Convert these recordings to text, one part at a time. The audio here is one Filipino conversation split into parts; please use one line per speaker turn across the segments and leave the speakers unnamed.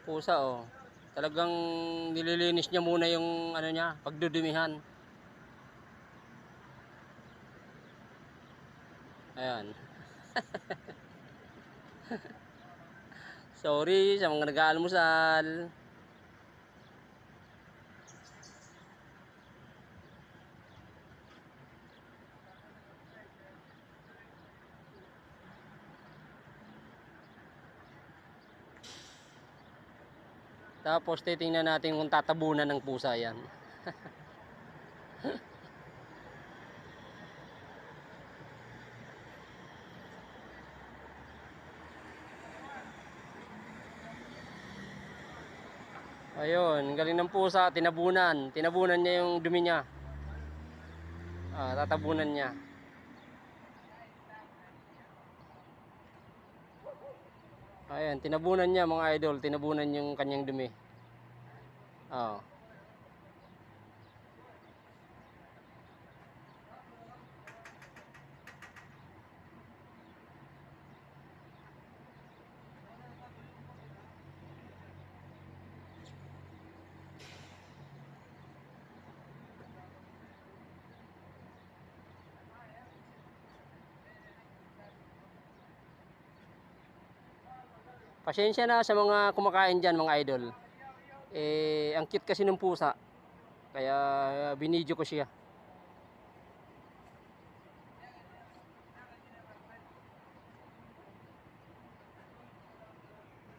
Pusa oh. Talagang nililinis niya muna yung ano niya, pagdudumihan. Ayan. Sorry sa mga nag-aalmusal. Tapos titingnan natin kung tatabunan ng pusa yan. Ayun, galing ng pusa, tinabunan. Tinabunan niya yung dumi niya. Tatabunan niya. Ayan, tinabunan niya mga idol. Tinabunan yung kanyang dumi. Oh. Pasensya na sa mga kumakain dyan mga idol. Ang cute kasi ng pusa. Kaya binidyo ko siya.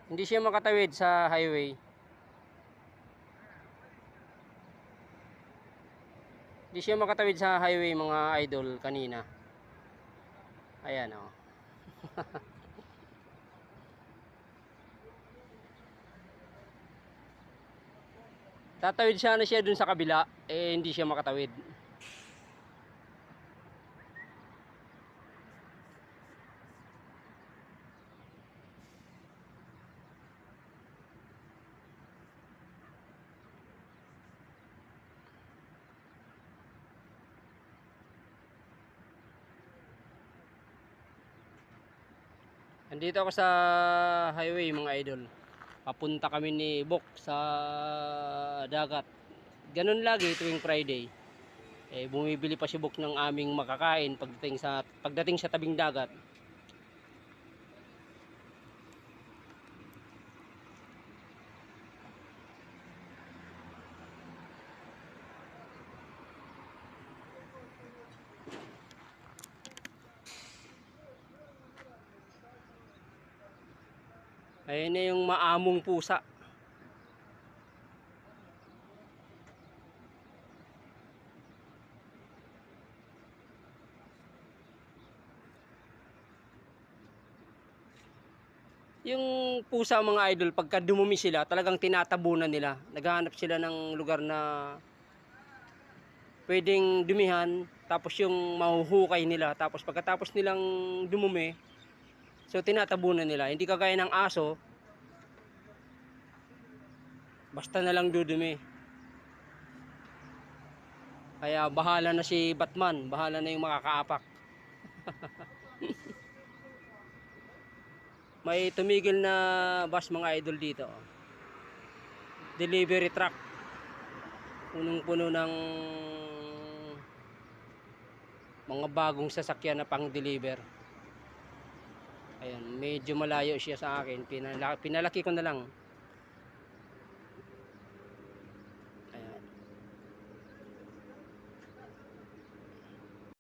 Hindi siya makatawid sa highway. Hindi siya makatawid sa highway mga idol kanina. Ayan oh. Tatawid siya na siya dun sa kabila. Hindi siya makatawid. Nandito ako sa highway mga idol. Papunta kami ni Bok sa dagat. Ganun lagi tuwing Friday. Bumibili pa si Bok ng aming makakain pagdating sa tabing dagat. Ayun na yung maamong pusa. Yung pusa mga idol, pagka dumumi sila, talagang tinatabunan nila. Naghahanap sila ng lugar na pwedeng dumihan, tapos yung mahuhukay nila. Tapos pagkatapos nilang dumumi, so tinatabunan nila. Hindi kagaya ng aso, basta na lang dudumi. Kaya bahala na si Batman, bahala na yung makakaapak. May tumigil na bus mga idol dito. Delivery truck. Punong-puno ng mga bagong sasakyan na pang-deliver. Ayan, medyo malayo siya sa akin. Pinalaki ko na lang.